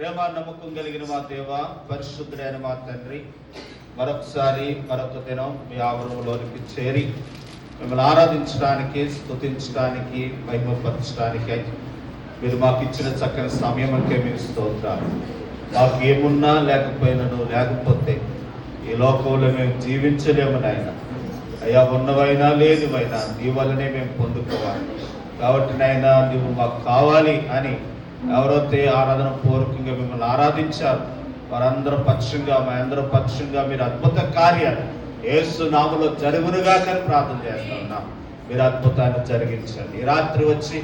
ప్రేమ నమ్మకం కలిగిన మా దేవ, పరిశుద్ధుడైన మా తండ్రి, మరొకసారి మరొక దినం మీ ఆవరణలోనికి చేరి మిమ్మల్ని ఆరాధించడానికి, స్తుతించడానికి, మహిమపరచడానికి మీరు మాకు ఇచ్చిన చక్కని సమయంకే మీకు స్తోత్రాలు. మాకు ఏమున్నా లేకపోతే ఈ లోకంలో మేము జీవించలేము నాయన. అయ్యా, ఉన్నవైనా లేనివైనా నీ వల్లనే మేము పొందుకోవాలి. కాబట్టి నాయన, నువ్వు మాకు కావాలి అని ఎవరైతే ఆరాధన పూర్వకంగా మిమ్మల్ని ఆరాధించారు వారందరూ పక్షంగా, మా అందరూ పక్షంగా మీరు అద్భుత కార్యాలు యేసు నామములో జరుగునుగా కానీ ప్రార్థన చేస్తా ఉన్నాం. మీరు అద్భుతాన్ని జరిగించండి. ఈ రాత్రి వచ్చి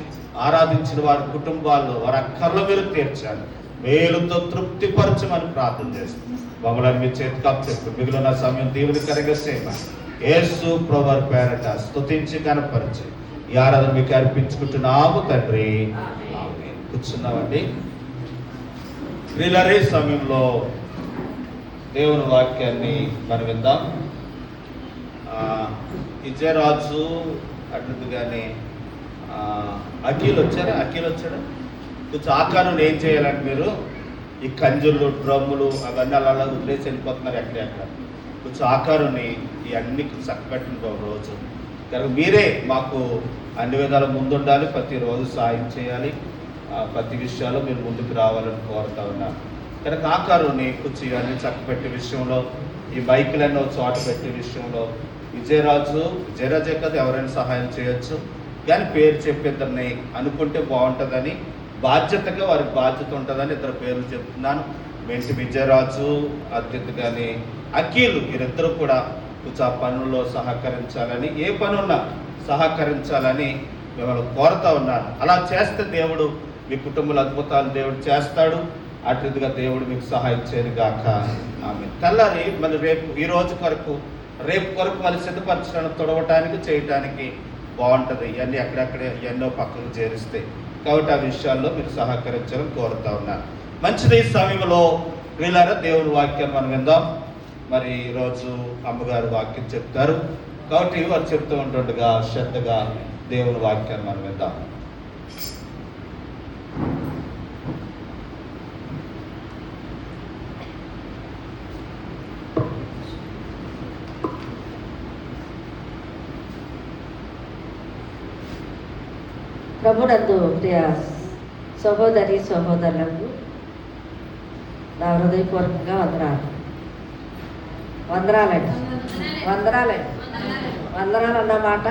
ఆరాధించిన వారి కుటుంబాల్లో వారి అక్కర్లు మీరు తీర్చాలి, మేలుతో తృప్తిపరచమని ప్రార్థన చేస్తాం. మమ్మల్ని మీ చేతికి అప్పచెప్పు మిగిలిన సమయం దేవునికరంగా సేవ యేసు ప్రభువారి పేరట స్తుతించి కనపరిచి ఈ ఆరాధన మీకు అర్పించుకుంటున్నాము తండ్రి. కూర్చున్నామండి. ప్రియులారా, సమయంలో దేవుని వాక్యాన్ని మనం విందాం. విజయరాజు అట్లుగానే అఖిల్ వచ్చాడు. కొంచెం ఆకారం ఏం చేయాలంటే మీరు ఈ కంజులు, డ్రమ్ములు అవన్నీ అలా వదిలేసి వెళ్ళిపోతున్నారు ఎక్కడ. కొంచెం ఆకారుని ఇవన్నీ చక్కబెట్టిన రోజు కనుక మీరే మాకు అన్ని విధాల ముందుండాలి, ప్రతిరోజు సాయం చేయాలి, ప్రతి విషయాల్లో మీరు ముందుకు రావాలని కోరుతా ఉన్నారు. కనుక ఆకారుని కొంచెం ఇవన్నీ చక్కబెట్టే విషయంలో, ఈ మైకులన్నీ ఒక చోట పెట్టే విషయంలో విజయరాజే కదా ఎవరైనా సహాయం చేయొచ్చు, కానీ పేరు చెప్పేద్దరిని అనుకుంటే బాగుంటుందని బాధ్యతగా వారికి బాధ్యత ఉంటుందని ఇద్దరు పేర్లు చెప్తున్నాను. మెంటి విజయరాజు అత్యంత కానీ అఖిల్ వీరిద్దరూ కూడా కొంచెం ఆ పనుల్లో సహకరించాలని, ఏ పనున్నా సహకరించాలని మిమ్మల్ని కోరుతా ఉన్నాను. అలా చేస్తే దేవుడు మీ కుటుంబంలో అద్భుతాలు దేవుడు చేస్తాడు. అటుగా దేవుడు మీకు సహాయం చేయను గాక. ఆమె తెల్లారి మళ్ళీ రేపు కొరకు మళ్ళీ సిద్ధపరచడానికి, తొడవటానికి, చేయటానికి బాగుంటుంది. ఇవన్నీ ఎక్కడెక్కడ ఎన్నో పక్కకు చేరిస్తే, కాబట్టి ఆ విషయాల్లో మీరు సహకరించాలని కోరుతా ఉన్నాను. మంచిది. ఈ సమయంలో వీళ్ళారా దేవుని వాక్యాన్ని మనం విందాం. మరి ఈరోజు అమ్మగారు వాక్యం చెప్తారు కాబట్టి వారు చెప్తూ ఉంటుండగా శ్రద్ధగా దేవుని వాక్యాన్ని మనం విందాం. ప్రభునందు ప్రియ సహోదరి సహోదరులకు నా హృదయపూర్వకంగా వందనాలండి. వందనాలు అన్న మాట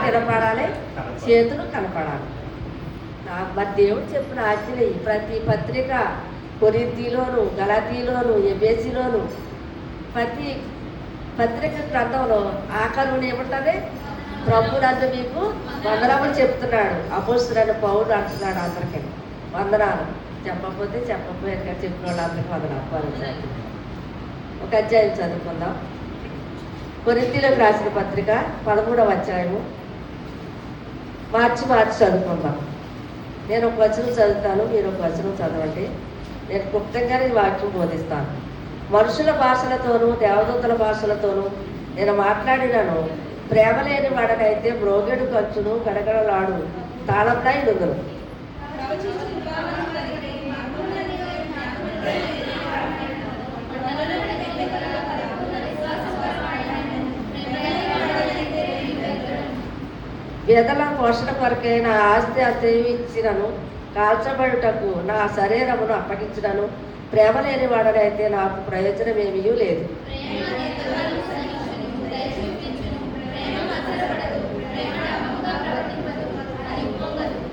వినపడాలి, చేతులు కనపడాలి. మరి దేవుడు చెప్పిన ఆజ్ఞలు ప్రతి పత్రిక కొరింథీలోను, గలాతీలోను, ఎఫెసీలోను, ప్రతి పత్రిక గ్రంథంలో ఆఖరుని ఏమంటుంది? ప్రభునందు మీకు వందనములు చెప్తున్నాడు. అపోస్తలుడైన పౌలు అంటున్నాడు అందరికీ వందనాలు. చెప్పకపోతే చెప్పకపోయాక చెప్పిన వాళ్ళు అందరికీ వందనాలు. ఒక అధ్యాయం చదువుకుందాం. కొరింథీయులకు రాసిన పత్రిక 13వ అధ్యాయము మార్చి చదువుకుందాం. నేను ఒక వచనం చదువుతాను, మీరు ఒక వచనం చదవండి. నేను క్లుప్తంగానే వాక్యం బోధిస్తాను. మనుషుల భాషలతోనూ దేవదూతల భాషలతోనూ నేను మాట్లాడినాను, ప్రేమ లేని వాడనైతే మ్రోగెడు ఖర్చును గడగడలాడు తాళంరాయి నుందును. పేదల పోషణ కొరకే నా ఆస్తి అతివిచ్చినను, కాల్చబడుటకు నా శరీరమును అప్పగించినను, ప్రేమ లేని వాడనైతే నాకు ప్రయోజనం ఏమీ లేదు.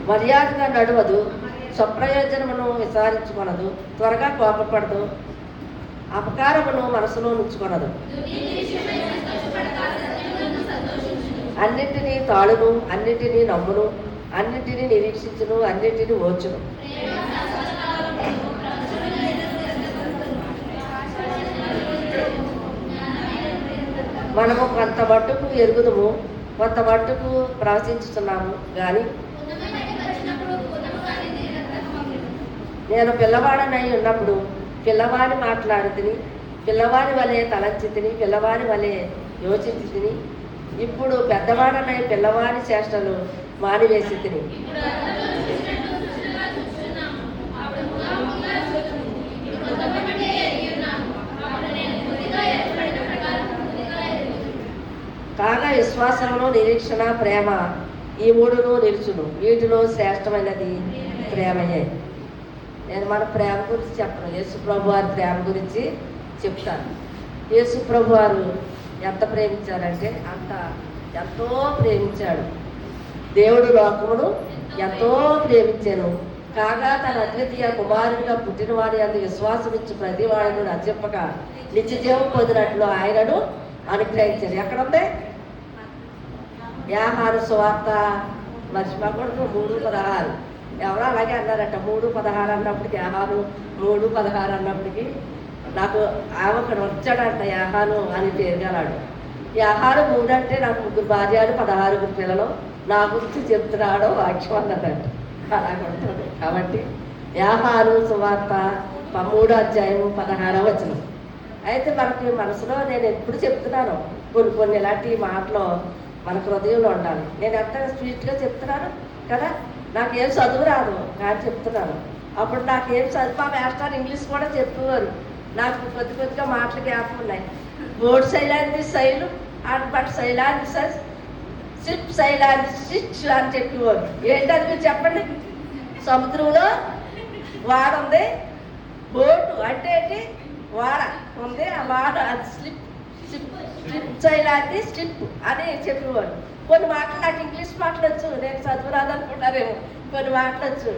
మర్యాదగా నడవదు, స్వప్రయోజనమును విచారించుకొనదు, త్వరగా కోపపడదు, అపకారమును మనసులో ఉంచుకొనదు, అన్నింటినీ తాళును, అన్నింటినీ నమ్మును, అన్నింటినీ నిరీక్షించును, అన్నింటినీ ఓర్చును. మనము కొంత మట్టుకు ఎరుగుదము, కొంత మట్టుకు ప్రవచించుతున్నాము కానీ నేను పిల్లవాడనై ఉన్నప్పుడు పిల్లవాని మాట్లాడి తిని, పిల్లవాని వలె తలంచి తిని, పిల్లవాని వలె యోచించి తిని, ఇప్పుడు పెద్దవాడనై పిల్లవాని చేష్టలు మానివేసి తిని. కాగా విశ్వాసమును, నిరీక్షణ, ప్రేమ ఈ మూడును నిలుచును. వీటిలో శ్రేష్టమైనది ప్రేమయే. నేను మన ప్రేమ గురించి చెప్పను, యేసు ప్రభు వారి ప్రేమ గురించి చెప్తాను. యేసు ప్రభు వారు ఎంత ప్రేమించారంటే ఎంతో ప్రేమించాడు. దేవుడు లోకమును ఎంతో ప్రేమించాను. కాగా తన అద్వితీయ కుమారునిగా పుట్టిన వారి అందు విశ్వాసం ఇచ్చి ప్రతి వాడిని నచ్చప్పక నిత్యజీవం పొందినట్లు ఆయనను అనుగ్రహించారు. ఎక్కడుంది? యోహాను సువార్త మర్చిపోకూడదు, 3:16. ఎవరో అలాగే అన్నారట. 3:16 అన్నప్పటికి, యోహాను 3:16 అన్నప్పటికీ నాకు ఒకడు వచ్చాడంట యోహాను అని పేరుగలాడు. యోహాను 3 అంటే నాకు 3 భార్యలు 16 పిల్లలు నా గురించి చెప్తున్నాడో వాక్యం అన్నదంట. అలాగ ఉంటుంది. కాబట్టి యోహాను సువార్త 3:16. అయితే మనకి మనసులో నేను ఎప్పుడు చెప్తున్నాను, కొన్ని ఇలాంటి మాటలు మన హృదయంలో ఉండాలి. నేను ఎంత స్వీట్గా చెప్తున్నాను కదా, నాకేం చదువు రాదు కానీ చెప్తున్నాను. అప్పుడు నాకేం చదువు, మా మాస్టర్ ఇంగ్లీష్ కూడా చెప్పేవారు. నాకు కొద్దిగా మాటలు జ్ఞాపకం ఉన్నాయి. బోర్డ్ శైలాంది శైలు బట్ శైలాంది షిప్ శైలాంది షిచ్ అని చెప్పేవారు. ఏంటది మీరు చెప్పండి? సముద్రంలో వాడ ఉంది, బోటు అంటే ఏంటి? వాడ ఉంది, ఆ వాడ అది స్లిప్ శైలాంది స్లిప్ అని చెప్పేవారు. కొన్ని మాటలు నాకు ఇంగ్లీష్ మాటలు వచ్చు, నేను చదువు రాదనుకుంటారేమో. కొన్ని మాటలు వచ్చు.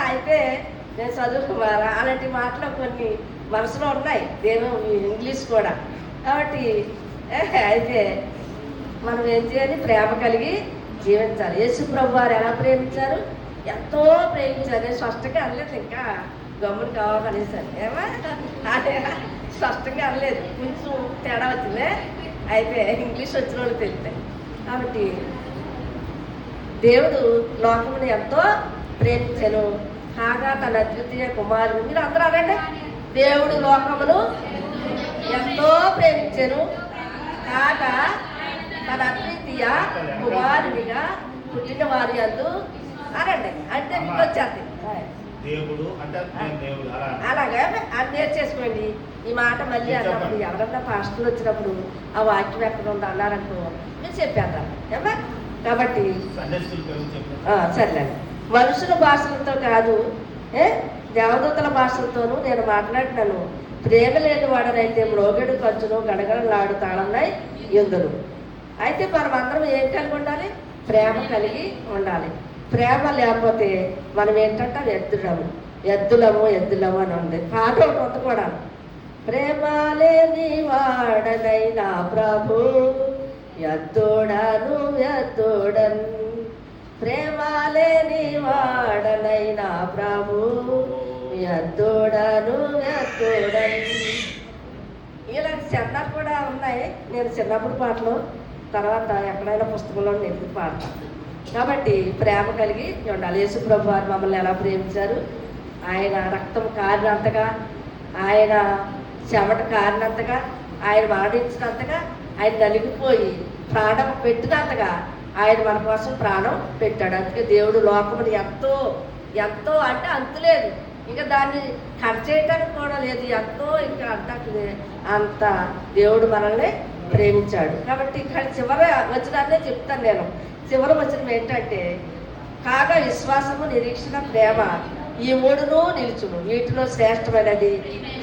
అయితే నేను చదువుకోవాలా అలాంటి మాటలు కొన్ని మనసులో ఉన్నాయి, ఇంగ్లీష్ కూడా. కాబట్టి అయితే మనం ఏం చేయాలి? ప్రేమ కలిగి జీవించాలి. యేసు ప్రభు వారు ఎలా ప్రేమించారు? ఎంతో ప్రేమించారు. నేను స్పష్టంగా అనలేదు, ఇంకా గమ్మును కావాలనేసాను. అదే స్పష్టంగా అనలేదు, కొంచెం తేడా వచ్చిందే. అయితే ఇంగ్లీష్ వచ్చిన వాళ్ళు తెలుస్తాయి. కాబట్టి దేవుడు లోకమును ఎంతో ప్రేమించాను. కాగా తన అద్వితీయ కుమారుడు, మీరు అందరూ అనండి, దేవుడు లోకమును ఎంతో ప్రేమించాను. కాగా తన అద్వితీయ కుమారునిగా పుట్టిన వారి అందు అనండి, అంటే మీకు వచ్చేది దేవుడు అంటే అలాగా అది నేర్చేసుకోండి. ఈ మాట మళ్ళీ అన్నప్పుడు ఎవరన్నా పాస్టర్లు వచ్చినప్పుడు ఆ వాక్యం ఎక్కడ ఉందో అన్నారనుకో మీరు చెప్పేద్దాం ఏమా. కాబట్టి సరేనండి, మనుషుల భాషలతో కాదు దేవదూతల భాషలతోనూ నేను మాట్లాడినాను. ప్రేమ లేని వాడనైతే మ్రోగెడు ఖర్చును గడగడలాడు తాళన్నాయి ఎందును. అయితే మనం అందరం ఏం కలిగి ఉండాలి? ప్రేమ కలిగి ఉండాలి. ప్రేమ లేకపోతే మనం ఏంటంటే ఎద్దులము అని ఉంది. పాట ఒకటి ఉంది కూడా, ప్రేమ లేని వాడనైనా ప్రభు ఎద్దుడను ఎద్దుడన్, ప్రేమ లేని వాడనైనా ప్రభు ఎద్దుడను ఎద్దుడన్. ఇలాంటి చరణాలు కూడా ఉన్నాయి. నేను చిన్నప్పుడు పాటలు, తర్వాత ఎక్కడైనా పుస్తకంలో నేను పాడతాను. కాబట్టి ప్రేమ కలిగి ఉండాలి. యేసు ప్రభు వారు మమ్మల్ని ఎలా ప్రేమించారు? ఆయన రక్తం కారినంతగా, ఆయన చెమట కారినంతగా, ఆయన మరణించినంతగా, ఆయన నలిగిపోయి ప్రాణం పెట్టినంతగా ఆయన మన కోసం ప్రాణం పెట్టాడు. అందుకే దేవుడు లోకముని ఎంతో అంటే అంతులేదు, ఇంకా దాన్ని కట్ చేయడానికి కూడా లేదు, ఎంతో ఇంకా అంత దేవుడు మనల్ని ప్రేమించాడు. కాబట్టి ఇక్కడ చివరి వచనాన్నే చెప్తాను నేను. చివరి వచనం ఏంటంటే, కాగా విశ్వాసము, నిరీక్షణ, ప్రేమ ఈ మూడును నిలుచును. వీటిలో శ్రేష్టమైనది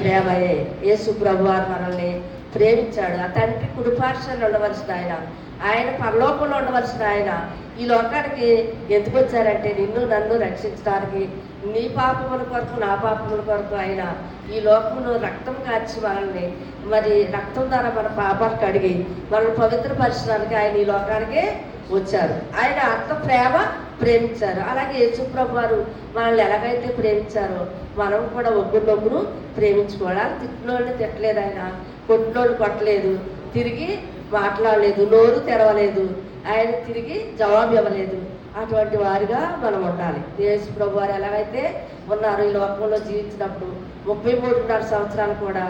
ప్రేమయే. యేసు ప్రభు వారు మనల్ని ప్రేమించాడు. ఆ తండ్రి కుడిపార్శ్వంలో ఉండవలసిన ఆయన పరలోకంలో ఉండవలసిన ఆయన ఈ లోకానికి ఎందుకు వచ్చారంటే నిన్ను నన్ను రక్షించడానికి, నీ పాపముల కొరకు నా పాపముల కొరకు ఆయన ఈ లోకమును రక్తం కార్చి మనల్ని రక్తం ద్వారా మన పాపాలు కడిగి మనల్ని పవిత్రపరచడానికి ఆయన ఈ లోకానికి వచ్చారు. ఆయన అంత ప్రేమించారు. అలాగే యేసు ప్రభు వారు మనల్ని ఎలాగైతే ప్రేమించారో మనం కూడా ఒక్కరినొక్కరు ప్రేమించుకోవాలి. తిట్టినోళ్ళని తిట్టలేదు, ఆయన కొట్టినోళ్ళు కొట్టలేదు, తిరిగి మాట్లాడలేదు, నోరు తెరవలేదు, ఆయన తిరిగి జవాబు ఇవ్వలేదు. అటువంటి వారిగా మనం ఉండాలి. యేసు ప్రభు వారు ఎలాగైతే ఉన్నారు ఈ లోకంలో జీవించినప్పుడు 33.5 సంవత్సరాలు కూడా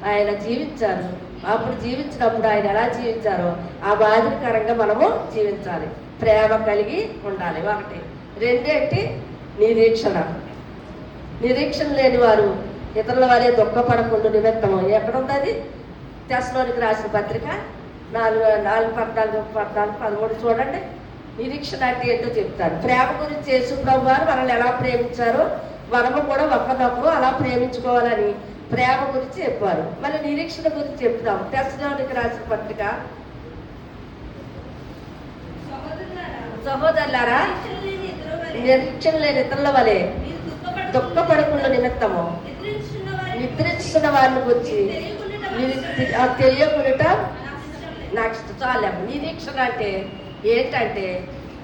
ఆయన జీవించారు. అప్పుడు జీవించినప్పుడు ఆయన ఎలా జీవించారో ఆ మాదిరికరంగా మనము జీవించాలి. ప్రేమ కలిగి ఉండాలి. ఒకటి. రెండేంటి? నిరీక్షణ లేని వారు ఇతరుల వారే దుఃఖపడకుండా నిమిత్తము. ఎక్కడుంది అది? తెస్సలోనికి రాసిన పత్రిక 4:14-13 చూడండి. నిరీక్షణ అంటే ఏంటో చెప్తారు. ప్రేమ గురించి యేసు ప్రభు వారు మనల్ని ఎలా ప్రేమించారో మనము కూడా ఒకరినొకరు అలా ప్రేమించుకోవాలని ప్రేమ గురించి చెప్పారు. మళ్ళీ నిరీక్షణ గురించి చెప్తాం. తెస్సలోనికీ రాసిన పత్రిక. సహోదరులారా, నిరీక్షణ లేని ఇతరుల వలె దుఃఖపడకుండా నిమిత్తము నిద్రించిన వారిని గురించి తెలియకుండా నాకు చాలేము. నిరీక్షణ అంటే ఏంటంటే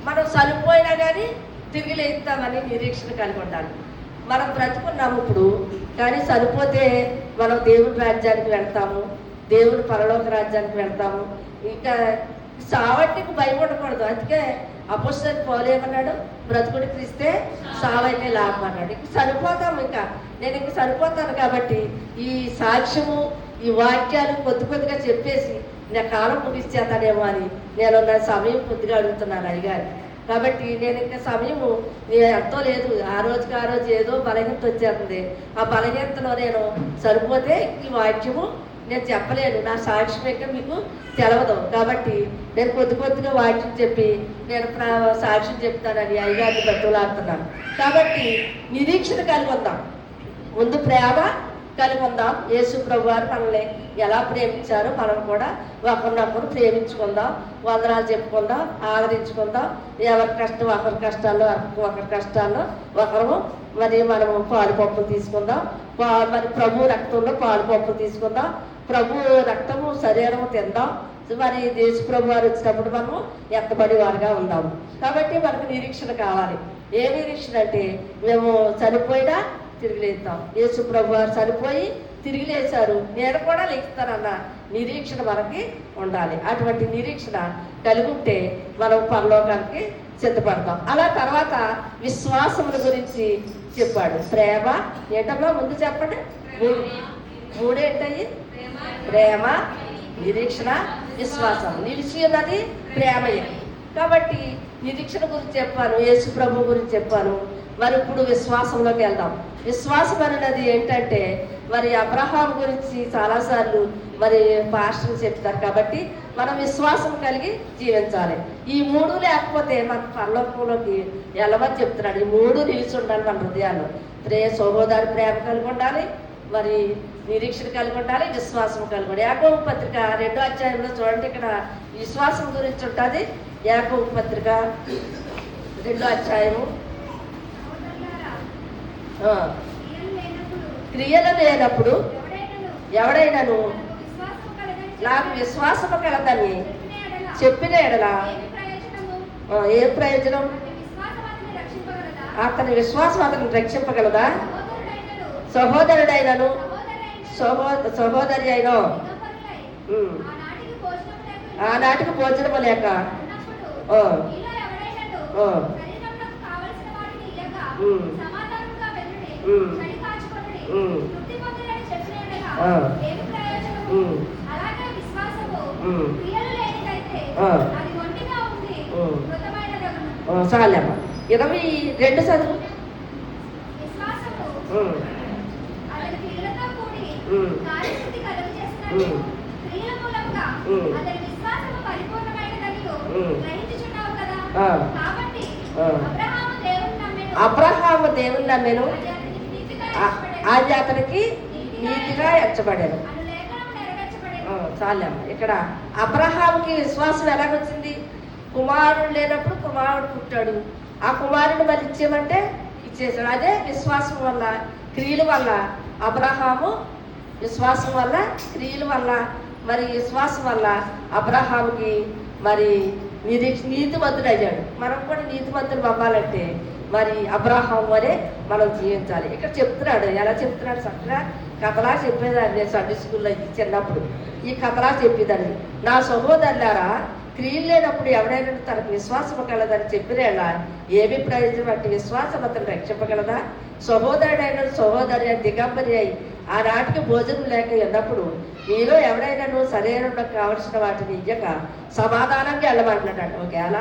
మనం చనిపోయినా కానీ తిరిగి లేస్తామని నిరీక్షణ కలిగి ఉండాలి. మనం బ్రతుకున్నాము ఇప్పుడు, కానీ చనిపోతే మనం దేవుని రాజ్యానికి వెళ్తాము, దేవుని పరలోక రాజ్యానికి వెళ్తాము. ఇంకా సావట్టికి భయం ఉండకూడదు. అందుకే అపోస్తలుడు పౌలు ఏమన్నాడు? బ్రతుకుడు క్రీస్తే సావైతే లాభం అన్నాడు. ఇంక చనిపోతాము, ఇంకా నేను ఇంక చనిపోతాను కాబట్టి ఈ సాక్ష్యము ఈ వాక్యాలు కొద్దిగా చెప్పేసి నా కాలం ముగిస్తేతానేమో అని నేను నా సమయం కొద్దిగా అడుగుతున్నాను అయ్యగారు. కాబట్టి నేను ఇంకా సమయము ఎంతో లేదు. ఆ రోజు ఏదో బలహీనత వచ్చేస్తుంది. ఆ బలహీనతలో నేను సరిపోతే ఈ వాక్యము నేను చెప్పలేను, నా సాక్ష్యం ఇంకా మీకు తెలవదు. కాబట్టి నేను కొద్దిగా వాక్యం చెప్పి నేను సాక్ష్యం చెప్తానని అయ్యగారిని బతులాడుతున్నాను. కాబట్టి నిరీక్షణ కలిగి ఉందాం, ముందు ప్రేమ కలిగి ఉందాం. యేసు ప్రభు వారు మనల్ని ఎలా ప్రేమించారో మనం కూడా ఒకరినొకరు ప్రేమించుకుందాం, వందనాలు చెప్పుకుందాం, ఆదరించుకుందాం. ఎవరి కష్టం ఒకరి కష్టాల్లో, ఒకరి కష్టాల్లో ఒకరు మరి మనము పాలుపప్పు తీసుకుందాం. మరి ప్రభు రక్తంలో పాలుపప్పు తీసుకుందాం. ప్రభు రక్తము శరీరము తిందాం. మరి దేశ ప్రభు వారు వచ్చినప్పుడు మనము ఎత్తబడి వారుగా ఉందాము. కాబట్టి మనకు నిరీక్షణ కావాలి. ఏ నిరీక్షణ అంటే మేము చనిపోయినా తిరిగి లేస్తాం. యేసు ప్రభు వారు చనిపోయి తిరిగి లేచారు, నేను కూడా లేస్తానన్న నిరీక్షణ మనకి ఉండాలి. అటువంటి నిరీక్షణ కలిగి ఉంటే మనం పరలోకానికి సిద్ధపడతాం. అలా తర్వాత విశ్వాసముల గురించి చెప్పాడు. ప్రేమ ఏంటమ్మా ముందు చెప్పండి. మూడేంటయ్యి? ప్రేమ, నిరీక్షణ, విశ్వాసం. నిలిచి ఉన్నది ప్రేమయే. కాబట్టి నిరీక్షణ గురించి చెప్పాను, యేసు ప్రభు గురించి చెప్పాను. మరి ఇప్పుడు విశ్వాసంలోకి వెళ్దాం. విశ్వాసం అనేది ఏంటంటే మరి అబ్రహాం గురించి చాలాసార్లు మరి పాస్టర్లు చెప్తారు. కాబట్టి మనం విశ్వాసం కలిగి జీవించాలి. ఈ మూడు లేకపోతే మన పరలోకంలోకి వెళ్ళమని చెప్తున్నాడు. ఈ మూడు నిలిచి ఉండాలి మన హృదయాల్లో. సహోదరి ప్రేమ కలిగి ఉండాలి, మరి నిరీక్షణ కలిగి ఉండాలి, విశ్వాసం కలిగి ఉండాలి. యాకోబు పత్రిక 2వ అధ్యాయంలో చూడండి, ఇక్కడ విశ్వాసం గురించి ఉంటుంది. యాకోబు పత్రిక 2వ అధ్యాయము. క్రియలు లేనప్పుడు ఎవడైనాను నాకు విశ్వాసము కలదని చెప్పిన ఎడల ఏ ప్రయోజనం? అతని విశ్వాసం అతను రక్షింపగలదా? సహోదరుడైనను సహోదరి అయినో ఆనాటికి భోజనము లేక చాలమ్మా. 22 చదువు. అబ్రహాము దేవుని నమ్మెను, అది అతనికి నీతిగా ఎంచబడాను. చాలమ్మ. ఇక్కడ అబ్రహాముకి విశ్వాసం ఎలాగొచ్చింది? కుమారుడు లేనప్పుడు కుమారుడు పుట్టాడు, ఆ కుమారుడు మరి ఇచ్చేయమంటే ఇచ్చేసాడు. అదే విశ్వాసం వల్ల, క్రియల వల్ల అబ్రహాము విశ్వాసం వల్ల, క్రియల వల్ల, మరి విశ్వాసం వల్ల అబ్రహాముకి మరి నీతిమంతుడు అయ్యాడు. మనం కూడా నీతిమంతులు అవ్వాలంటే మరి అబ్రహాం వలె మనం జీవించాలి. ఇక్కడ చెప్తున్నాడు. ఎలా చెప్తున్నాడు? చక్కగా కథలా చెప్పేదాన్ని. నేను సండే స్కూల్లో చిన్నప్పుడు ఈ కథలా చెప్పేదాన్ని. నా సహోదరులారా, క్రియలు లేనప్పుడు ఎవడైనా తనకు విశ్వాసం కలదని చెప్పినేలా ఏమి ప్రయోజనం? అంటే విశ్వాసం అతను రక్షింపగలదా? సహోదరుడైన సహోదరి దిగంబరి అయి ఆనాటికి భోజనం లేక ఉన్నప్పుడు మీలో ఎవడైనా శరీరంలోకి కావలసిన వాటిని ఇయ్యక సమాధానంగా వెళ్ళమంటున్నాడు. ఒకవేళ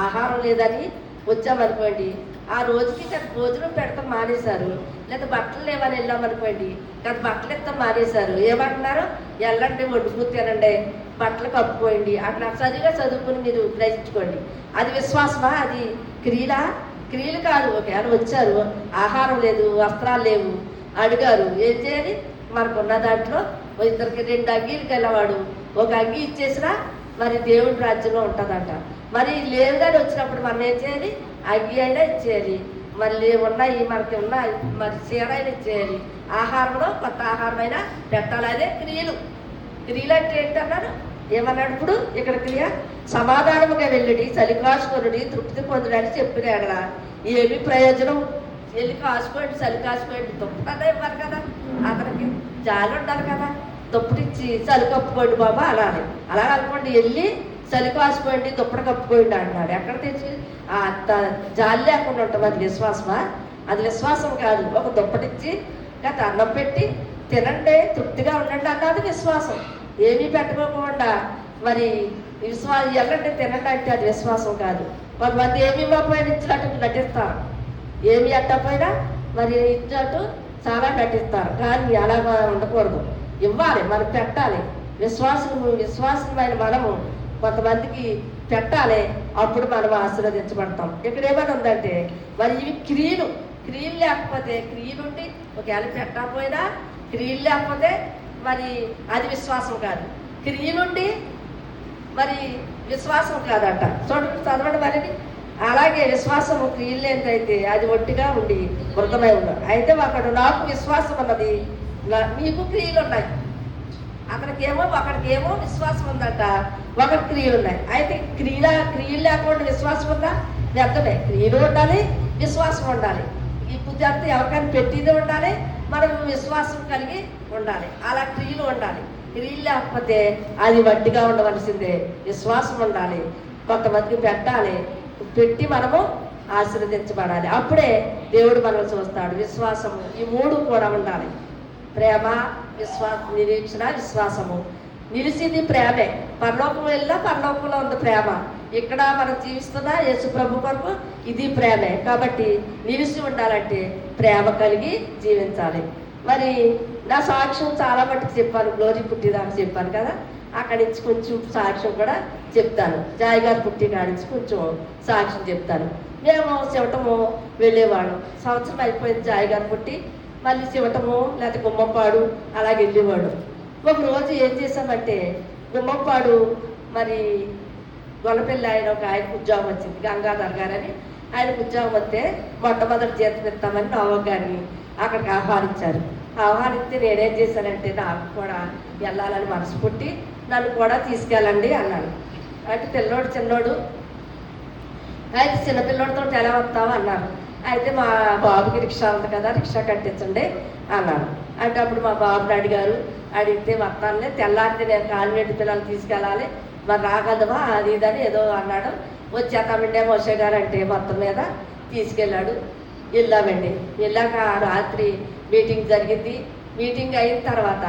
ఆహారం లేదని వచ్చామనుకోండి, ఆ రోజుకి తన భోజనం పెడతాం మానేశారు. లేదా బట్టలు లేవని వెళ్ళామనుకోండి, తన బట్టలు ఎత్తాం మానేశారు. ఏమంటున్నారు? వెళ్ళండి, వండుకు తినండి, బట్టలు కప్పుకోండి అట్లా సరిగా చదువుకుని మీరు గ్రహించుకోండి. అది విశ్వాసమా? అది క్రియలా? క్రియలు కాదు. ఒకవేళ వచ్చారు, ఆహారం లేదు, వస్త్రాలు లేవు, అడిగారు, ఏం చేయాలి? మనకున్న దాంట్లో ఇద్దరికి 2 అంగీలు గెలవాడు ఒక అంగీ ఇచ్చేసినా మరి దేవుడి రాజ్యంలో ఉంటుందంట. మరి లేదని వచ్చినప్పుడు మనం ఏం చేయాలి? అంగీ అయినా ఇచ్చేయాలి, మళ్ళీ ఉన్నాయి మనకి ఉన్నాయి మరి చీర అయినా ఇచ్చేయాలి, ఆహారంలో కొత్త ఆహారం అయినా పెట్టాలి. అదే క్రియలు. క్రియలు అంటే ఏంటన్నాడు? ఏమన్నాడు ఇప్పుడు ఇక్కడ క్రియ? సమాధానముగా వెళ్ళడి, చలి కాసుకొనుడి, తృప్తి పొందుడని చెప్పినాడు. ఏమి ప్రయోజనం? వెళ్ళి కాసుకోండి, చలి కాసుకోండి, దుప్పటనే ఇవ్వాలి కదా, అతనికి జాలి ఉండాలి కదా, దుప్పటిచ్చి చలి కప్పుకోండి బాబా అలానే. అలా అనుకోండి, వెళ్ళి చలి కాసుకోండి, దుప్పట కప్పుకోండి అంటున్నాడు. ఎక్కడ తెచ్చి అంత జాలి లేకుండా ఉంటుంది. అది విశ్వాసమా? అది విశ్వాసం కాదు. ఒక దుప్పటిచ్చి ఇంకా అన్నం పెట్టి తినండి, తృప్తిగా ఉండండి అన్నది విశ్వాసం. ఏమీ పెట్టుకోకుండా మరి వెళ్ళండి తినండి అంటే అది విశ్వాసం కాదు. కొంతమంది ఏమీ ఇవ్వకపోయినా ఇచ్చినట్టు నటిస్తారు, ఏమి ఎట్టకపోయినా మరి ఇచ్చినట్టు చాలా నటిస్తారు. కానీ అలాగా ఉండకూడదు. ఇవ్వాలి, మనకు పెట్టాలి. విశ్వాసమైన మనము కొంతమందికి పెట్టాలి, అప్పుడు మనం ఆశీర్వదించబడతాం. ఇక్కడ ఏమైనా ఉందంటే మరి ఇవి క్రియలు లేకపోతే, క్రియలుండి ఒకవేళ పెట్టకపోయినా క్రియలు లేకపోతే మరి అది విశ్వాసం కాదు. క్రియలుండి మరి విశ్వాసం కాదంట. చూడండి, చదవండి మరి. అలాగే విశ్వాసము క్రియలు ఏంటైతే అది ఒట్టిగా ఉండి వృధమై ఉన్నాడు. అయితే ఒకడు నాకు విశ్వాసం ఉన్నది, నీకు క్రియలు ఉన్నాయి. ఒకడికేమో విశ్వాసం ఉందంట, ఒకటి క్రియలు ఉన్నాయి. అయితే క్రియలు లేకుండా విశ్వాసం ఉందా? వ్యర్థమే. క్రియలు ఉండాలి, విశ్వాసం ఉండాలి. ఈ కుదిరితే ఎవరికైనా పెట్టిదే ఉండాలి, మనం విశ్వాసం కలిగి ఉండాలి. అలా క్రియలు ఉండాలి. క్రియలు లేకపోతే అది వడ్డీగా ఉండవలసిందే. విశ్వాసం ఉండాలి, కొంతమందికి పెట్టాలి, పెట్టి మనము ఆశీర్వదించబడాలి. అప్పుడే దేవుడు మనం చూస్తాడు. విశ్వాసము, ఈ 3 కూడా ఉండాలి. ప్రేమ, నిరీక్షణ, విశ్వాసము. నిలిచింది ప్రేమే. పరలోకం వెళ్ళినా పరలోకంలో ఉంది ప్రేమ. ఇక్కడ మనం జీవిస్తున్న యేసు ప్రభు కొరకు ఇది ప్రేమే. కాబట్టి నిలిచి ఉండాలంటే ప్రేమ కలిగి జీవించాలి. మరి నా సాక్ష్యం చాలా మట్టుకు చెప్పాను, గ్లోరీ పుట్టిదాకా చెప్పాను కదా, అక్కడి నుంచి కొంచెం సాక్ష్యం కూడా చెప్తాను. జాయ్ గారు పుట్టి కాడి నుంచి కొంచెం సాక్ష్యం చెప్తాను. మేము శివటము వెళ్ళేవాళ్ళం. సంవత్సరం అయిపోయింది జాయ్ గారు పుట్టి, మళ్ళీ శివటము లేకపోతే గుమ్మపాడు అలాగే వెళ్ళేవాడు. ఒక రోజు ఏం చేసామంటే, గుమ్మపాడు మరి గొల్లపల్లి ఒక ఆయనకు ఉద్యోగం వచ్చింది, గంగాధర్ గారని. ఆయనకు ఉద్యోగం వస్తే మొట్టమొదటి జీతం ఇస్తామని నవ్వ గారిని అక్కడికి ఆహ్వానించారు. ఆహ్వానిస్తే నేనేం చేశానంటే, నాకు కూడా వెళ్ళాలని మనసు పుట్టి నన్ను కూడా తీసుకెళ్ళండి అన్నాను. అంటే చిన్నోడు అయితే చిన్నపిల్లడితో ఎలా వస్తావు అన్నారు. అయితే మా బాబుకి రిక్షా ఉంది కదా, రిక్షా కట్టించండి అన్నాను. అంటే అప్పుడు మా బాబుని అడిగితే వస్తానులే, తెల్లారితే నేను కాన్వెంట్ పిల్లలు తీసుకెళ్ళాలి, మరి రాగలవా అది ఇదని ఏదో అన్నాడు. వచ్చేస్తామండే మోషే గారు అంటే మొత్తం మీద తీసుకెళ్ళాడు. వెళ్ళామండి. వెళ్ళాక రాత్రి మీటింగ్ జరిగింది. మీటింగ్ అయిన తర్వాత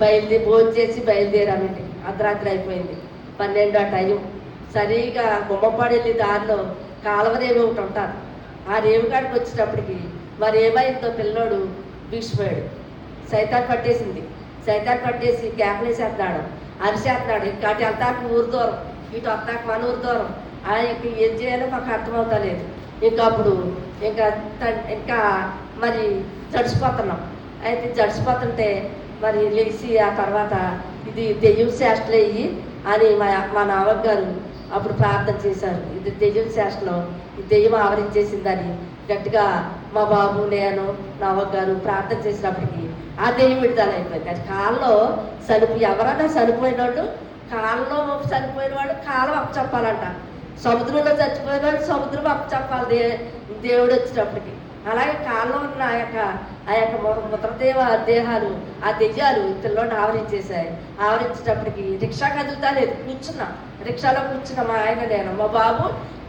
భోజనం చేసి బయలుదేరామండి. అర్ధరాత్రి అయిపోయింది, 12 ఆ టైం. సరిగా గుమ్మపాడు వెళ్ళి దారిలో కాలువరేవి ఒకటి ఉంటారు. ఆ రేవుకాడికి వచ్చినప్పటికి మరి ఏమైందో, పిల్లోడు భీష్మాడు. సైతాన్ పట్టేసి కేకలేసేస్తున్నాడు, అరిసేస్తున్నాడు. ఇంకా అటు వెళ్తాకు ఊరు దూరం, ఇటు వస్తాక మన ఊరు దూరం. ఇంక ఏం చేయాలో మాకు అర్థమవుతా లేదు. అప్పుడు ఇంకా మరి జడిసిపోతున్నాం. అయితే జడిసిపోతుంటే మరి లేచి ఆ తర్వాత ఇది దెయ్యం శాస్త్రలు అయ్యి అని మా నావక్ గారు అప్పుడు ప్రార్థన చేశారు. ఇది దెయ్యం శాస్త్రం, ఈ దెయ్యం ఆవరించేసిందని గట్టిగా మా బాబు, నేను, నావక్ గారు ప్రార్థన చేసినప్పటికీ ఆ దెయ్యం విడుదల అయిపోయింది. అది కాళ్ళలో ఎవరైనా చనిపోయిన వాళ్ళు, కాళ్ళలో చనిపోయిన వాళ్ళు కాలం అప్పచెప్పాలంట. సముద్రంలో చచ్చిపోయిన వాళ్ళు సముద్రం అప్పచెప్పాలి దేవుడు వచ్చినప్పటికి. అలాగే కాళ్ళలో ఉన్న ఆ యొక్క ముద్రదేవ దేహాలు, ఆ దెయ్యాలు పిల్లోని ఆవరించేటప్పటికి రిక్షా కదులుతా లేదు. రిక్షాలో కూర్చున్న మా ఆయన, నేను, మా బాబు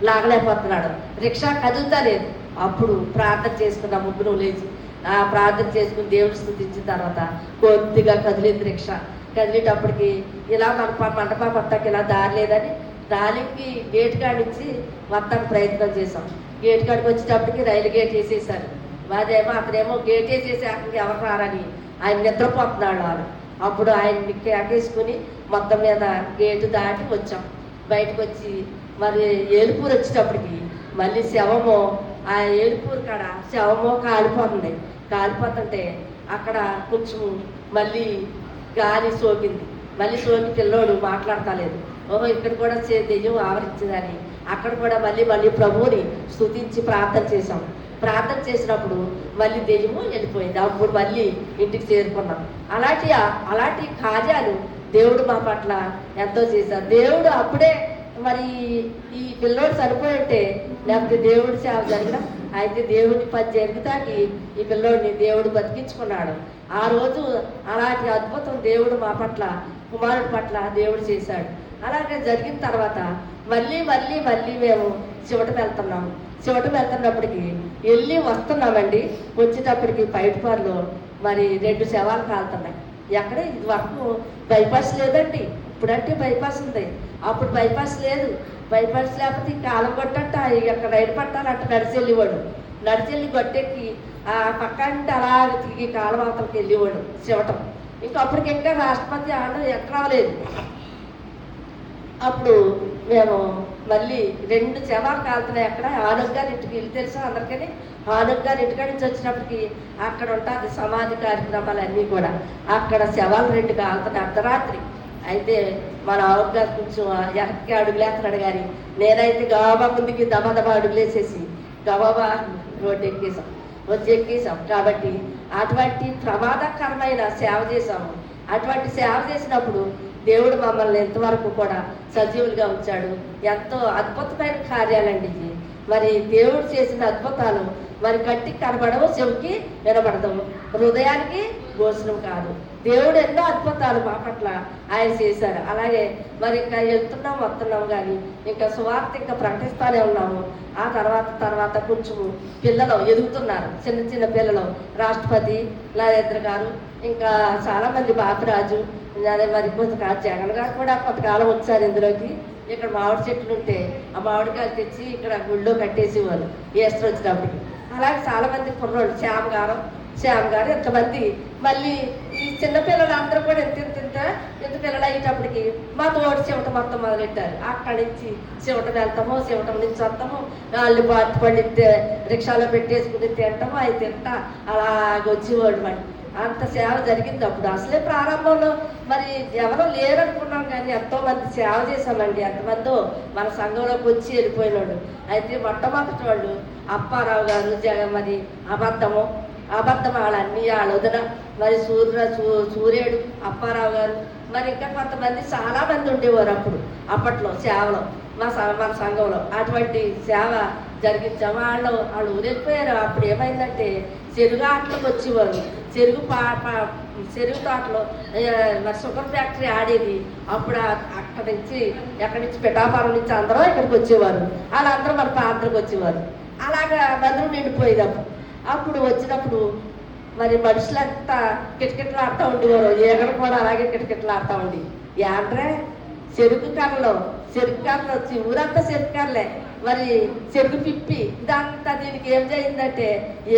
లాగలేకపోతున్నాడు. రిక్షా కదులుతా లేదు. అప్పుడు ప్రార్థన చేసుకున్న ముగ్గురు లేచి ప్రార్థన చేసుకుని దేవుడు స్తుతించిన తర్వాత కొద్దిగా కదిలింది రిక్షా. కదిలేటప్పటికి ఇలా మంటపా కొత్తకి ఇలా దారి లేదని దానికి గేట్ కాడిచ్చి మొత్తానికి ప్రయత్నం చేసాం. గేట్ కాడికి వచ్చేటప్పటికి రైలు గేట్ వేసేసారు. అదేమో అతనేమో గేట్ వేసేసి అక్కడికి ఎవరు రారని ఆయన నిద్రపోతున్నాడు. వాళ్ళు అప్పుడు ఆయన్ని కేకేసుకుని మొత్తం మీద గేటు దాటి వచ్చాం. బయటకు వచ్చి మరి ఏలుపూరు వచ్చేటప్పటికి మళ్ళీ శవము, ఆ ఏలుపూరు కాడ శవము కాలిపోతుంది. కాలిపోతుంటే అక్కడ కొంచెం మళ్ళీ గాలి సోకింది. మళ్ళీ సోకి పిల్లోడు మాట్లాడతలేదు. ఓహో ఇక్కడ కూడా దెయ్యం ఆవరించిందని అక్కడ కూడా మళ్ళీ ప్రభువుని స్తుతించి ప్రార్థన చేశాం. ప్రార్థన చేసినప్పుడు మళ్ళీ దెయ్యము వెళ్ళిపోయింది. అప్పుడు మళ్ళీ ఇంటికి చేరుకున్నాం. అలాంటి కార్యాలు దేవుడు మా పట్ల ఎంతో చేశారు. దేవుడు అప్పుడే మరి ఈ పిల్లోడు చనిపోయి ఉంటే లేకపోతే దేవుడి సేవ జరిగిన అయితే దేవుడి పని జరుగుతాకి ఈ పిల్లోడిని దేవుడు బతికించుకున్నాడు. ఆ రోజు అలాంటి అద్భుతం దేవుడు మా పట్ల, కుమారుడి పట్ల దేవుడు చేశాడు. అలాగే జరిగిన తర్వాత మళ్ళీ మేము చివట వెళ్తున్నప్పటికి వెళ్ళి వస్తున్నామండి. వచ్చేటప్పటికి బయటపారులో మరి 2 శవాలు కాలుతున్నాయి. ఎక్కడ ఇది వరకు బైపాస్ లేదండి. ఇప్పుడంటే బైపాస్ ఉంది, అప్పుడు బైపాస్ లేదు. బైపాస్ లేకపోతే కాలం కొట్టంట అక్కడ రైలు పట్టాలంట నడిచెళ్ళేవాడు. నడిచెళ్ళి గొట్టెక్కి ఆ పక్క అంటే అలా తిరిగి కాలం అవతలకి వెళ్ళేవాడు చివటం. ఇంకా అప్పటికి ఇంకా రాష్ట్రపతి ఆడ ఎక్కడవలేదు. అప్పుడు మేము మళ్ళీ 2 శవాలు కాలుతున్నాయి. అక్కడ ఆనుగ్ గారి ఇంటికి ఇల్లు తెలుసా అందరికీ. ఆనుగ్ గారి ఇంటికాడి నుంచి వచ్చినప్పటికి అక్కడ ఉంటుంది సమాధి కార్యక్రమాలు అన్నీ కూడా. అక్కడ శవాలు 2 కాలుతున్నాయి అర్ధరాత్రి. అయితే మన ఆవుగ్ గారు కొంచెం ఎక్కడికి అడుగులేస్తున్నాడు కానీ నేనైతే గబాబా ముందుకి దబా అడుగులేసేసి గబాబా రోడ్డు ఎక్కేసాం. కాబట్టి అటువంటి ప్రమాదకరమైన సేవ చేశాము. అటువంటి సేవ చేసినప్పుడు దేవుడు మమ్మల్ని ఎంతవరకు కూడా సజీవులుగా ఉంచాడు. ఎంతో అద్భుతమైన కార్యాలండి ఇవి. మరి దేవుడు చేసిన అద్భుతాలు మరి కంటికి కనబడవు, చెవికి వినబడదు, హృదయానికి గోచరం కాదు. దేవుడు ఎన్నో అద్భుతాలు మా పట్ల ఆయన చేశారు. అలాగే మరి ఇంకా వస్తున్నాం కానీ ఇంకా సువార్త ఇంకా ప్రకటిస్తూనే ఉన్నాము. ఆ తర్వాత కొంచెం పిల్లలు ఎదుగుతున్నారు, చిన్న పిల్లలు. రాష్ట్రపతి లాదేంద్ర గారు, ఇంకా చాలామంది బాపిరాజు, అదే మరి కొంతకాలం జగన్ గారు కూడా కొంతకాలం వచ్చారు ఇందులోకి. ఇక్కడ మామిడి చెట్లు ఉంటే ఆ మామిడికాయలు తెచ్చి ఇక్కడ గుళ్ళో కట్టేసేవారు ఈస్టర్ వచ్చినప్పటికి. అలాగే చాలామంది కుర్రోళ్ళు, శ్యామ్ గారు ఎంతమంది. మళ్ళీ ఈ చిన్నపిల్లలు అందరూ కూడా ఎంత పిల్లలు అయ్యేటప్పటికి మా తోటి చివట మొత్తం మొదలెట్టారు. అక్కడి నుంచి చివటం వెళ్తాము, చివటం నుంచి వస్తాము, వాళ్ళు పండి రిక్షాలో పెట్టేసుకుని తింటాము. అవి తింటా అలాగ వచ్చేవాడు. మరి అంత సేవ జరిగింది. అప్పుడు అసలే ప్రారంభంలో మరి ఎవరో లేరనుకున్నాం కానీ ఎంతోమంది సేవ చేశామండి. ఎంతమందో మన సంఘంలోకి వచ్చి వెళ్ళిపోయినాడు. అయితే మొట్టమొదటి వాళ్ళు అప్పారావు గారు, మరి అబద్ధం వాళ్ళన్నీ వాళ్ళ వదిన మరి సూర్యుడు అప్పారావు గారు, మరి ఇంకా కొంతమంది చాలామంది ఉండేవారు అప్పట్లో సేవలో మన సంఘంలో. అటువంటి సేవ జరిగించాము. వాళ్ళు ఊరెళ్ళిపోయారు. అప్పుడు ఏమైందంటే చెరుగు ఆటలకు వచ్చేవారు. చెరుగు తోటలో మరి షుగర్ ఫ్యాక్టరీ ఆడేది. అప్పుడు ఎక్కడి నుంచి పిఠాపురం నుంచి అందరూ ఇక్కడికి వచ్చేవారు. వాళ్ళందరూ మన ప్రాంతానికి వచ్చేవారు. అలాగా మందులు నిండిపోయేది. అప్పుడు వచ్చినప్పుడు మరి మనుషులంతా కిటకిటలు ఆడుతూ ఉండేవారు. ఈగలు కూడా అలాగే కిటకిటలు ఆడుతూ ఉండి ఏంట్రే చెరుకు కర్రలు వచ్చి ఊరంతా చెరుకు కర్రలే. మరి చెరుకు పిప్పి ఇదంతా దీనికి ఏం చేయిందంటే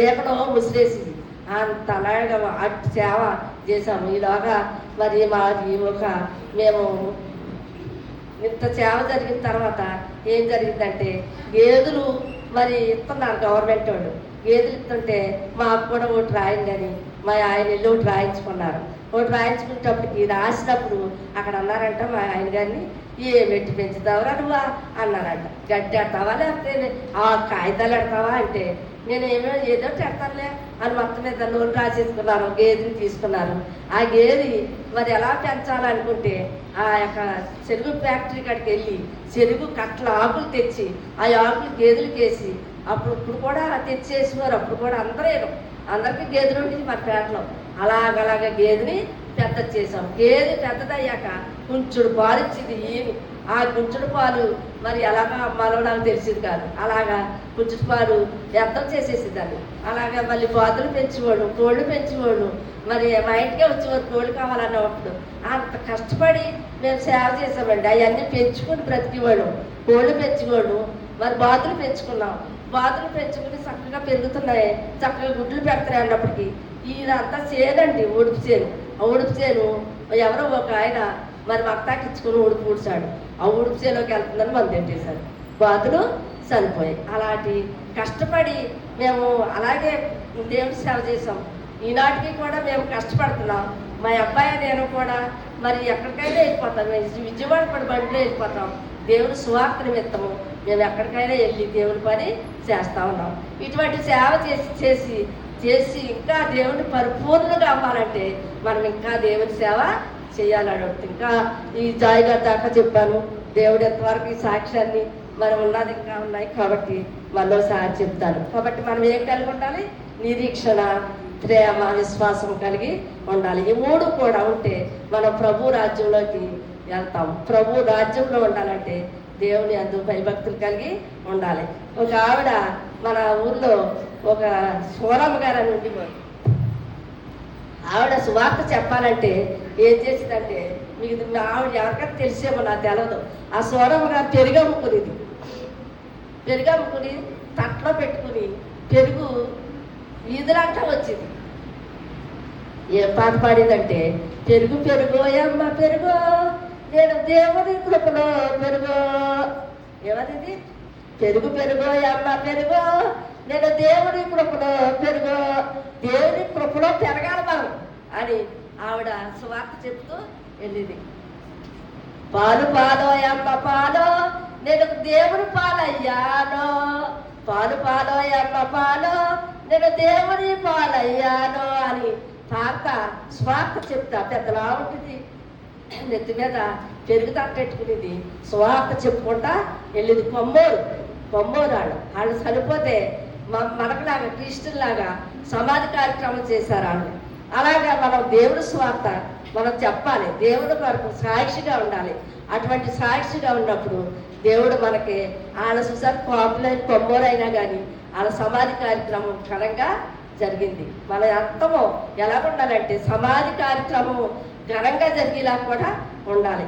ఏకడో ముసిరేసింది. అంత అలాగా అటు సేవ చేశాము. ఈలోగా మరి మాది మేము ఇంత సేవ జరిగిన తర్వాత ఏం జరిగిందంటే గేదెలు మరి ఇస్తున్నారు గవర్నమెంట్ వాళ్ళు. గేదెలు ఇస్తుంటే మాకు కూడా ఒకటి రాయండి మా ఆయన వెళ్ళి ఒకటి రాయించుకున్నారు. ఒకటి రాయించుకునేటప్పటికి రాసినప్పుడు అక్కడ అన్నారంట మా ఆయన గారిని, ఏ పెట్టి పెంచుతావరా నువ్వా అన్నారంట. గడ్డి ఆడతావా లేకపోతే ఆ కాగితాలు ఆడతావా అంటే నేను ఏదో పెడతానులే అని మొత్తం మీద లోన్ రాసేసుకున్నారు. గేదెని తీసుకున్నారు. ఆ గేదె మరి ఎలా పెంచాలనుకుంటే ఆ యొక్క చెరుకు ఫ్యాక్టరీ కాడికి వెళ్ళి చెరుకు కట్టల ఆకులు తెచ్చి ఆ ఆకులు గేదెలకు వేసి ఇప్పుడు కూడా తెచ్చేసేవారు. అప్పుడు కూడా అందరికీ గేదెలు ఉండేది మన పేటలో. అలాగ గేదెని పెద్ద చేసాం. గేదె పెద్దదయ్యాక కుంచుడు పాలు ఇచ్చింది ఈయన. ఆ కుంచుడు పాలు మరి ఎలాగా అమ్మాలో నాకు తెలిసింది కాదు. అలాగా కుంచుడు పాలు వ్యర్థం చేసేసేదాన్ని. అలాగా మళ్ళీ బాతులు పెంచేవాడు, కోళ్ళు పెంచేవాడు. మరి మా ఇంటికే వచ్చేవారు కోళ్ళు కావాలన్నప్పుడు. అంత కష్టపడి మేము సేవ చేసామండి. అవన్నీ పెంచుకొని బ్రతికేవాడు. కోళ్ళు పెంచుకోడు, మరి బాతులు పెంచుకున్నాం. బాతులు పెంచుకుని చక్కగా పెరుగుతున్నాయి, చక్కగా గుడ్లు పెడతాయి అన్నప్పటికీ ఇదంతా చేనండి ఉడుపు చేను. ఆ ఉడుపు చేను ఎవరో ఒక ఆయన మరి మక్తాకి ఇచ్చుకుని ఉడుపు ఊడ్చాడు. ఆ ఉడుపు చేలోకి వెళ్తుందని మనం పెట్టేశారు. బాతులు చనిపోయాయి. అలాంటి కష్టపడి మేము అలాగే దేవుని సేవ చేసాం. ఈనాటికి కూడా మేము కష్టపడుతున్నాం. మా అబ్బాయి నేను కూడా మరి ఎక్కడికైనా వెళ్ళిపోతాం. విజయవాడ కూడా బండిలో వెళ్ళిపోతాం. దేవుని సువార్త నిమిత్తము మేము ఎక్కడికైనా వెళ్ళి దేవుని పని చేస్తూ ఉన్నాం. ఇటువంటి సేవ చేసి చేసి ఇంకా దేవుని పరిపూర్ణంగా అవ్వాలంటే మనం ఇంకా దేవుని సేవ చేయాలని. ఇంకా ఈ జాయ్ గారి దాకా చెప్పాను. దేవుడు ఎంతవరకు ఈ సాక్ష్యాన్ని మనం ఉన్నది ఇంకా ఉన్నాయి కాబట్టి మరోసారి చెప్తాను. కాబట్టి మనం ఏం కలిగి ఉండాలి? నిరీక్షణ, ప్రేమ, విశ్వాసం కలిగి ఉండాలి. ఈ మూడు కూడా ఉంటే మనం ప్రభు రాజ్యంలోకి వెళ్తాం. ప్రభు రాజ్యంలో ఉండాలంటే దేవుని అందు భయభక్తులు కలిగి ఉండాలి. ఒక ఆవిడ మన ఊర్లో ఒక సోరమ్మ గారు అని ఉండేవారు. ఆవిడ సువార్త చెప్పాలంటే ఏం చేసిందంటే, మీకు ఆవిడ ఎవరికైనా తెలిసేమో నాకు తెలియదు. ఆ సోరమ్మ గారు పెరుగు అమ్ముకుని తట్లో పెట్టుకుని పెరుగు వీధులంటా వచ్చింది. ఏం పాట పాడిందంటే, పెరుగు పెరుగోయమ్మ పెరుగో, నేను దేవుని కృపలో పెరుగో. ఏమది? పెరుగు పెరుగోయమ్మ పెరుగో, నేను దేవుని కృపలో పెరుగో. దేవుని కృపలో పెరగాలి మనం అని ఆవిడ సువార్త చెప్తూ వెళ్ళింది. పాలు పాలోయమ్మ పాలో, నేను దేవుని పాలయ్యాను. పాలు పాలోయమ్మ పాలో, నేను దేవుని పాలయ్యాను అని తాత స్వార్థ చెప్తా. పెద్దలా ఉంటుంది, నెత్తి మీద పెరుగు తట్టెట్టుకునేది. స్వార్థ చెప్పుకుంటా వెళ్ళేది. కొమ్మోరు వాళ్ళు చనిపోతే మనకులాగా క్రిస్టియన్లాగా సమాధి కార్యక్రమం చేశారు వాళ్ళు. అలాగా మనం దేవుని స్వార్థ మనం చెప్పాలి. దేవుడి వరకు సాక్షిగా ఉండాలి. అటువంటి సాక్షిగా ఉన్నప్పుడు దేవుడు మనకి వాళ్ళ చూసారు పాపులైన కొమ్మోరైనా కానీ వాళ్ళ సమాధి కార్యక్రమం ఘనంగా జరిగింది. మన అర్థము ఎలా ఉండాలంటే సమాధి కార్యక్రమం ఘనంగా జరిగేలా కూడా ఉండాలి.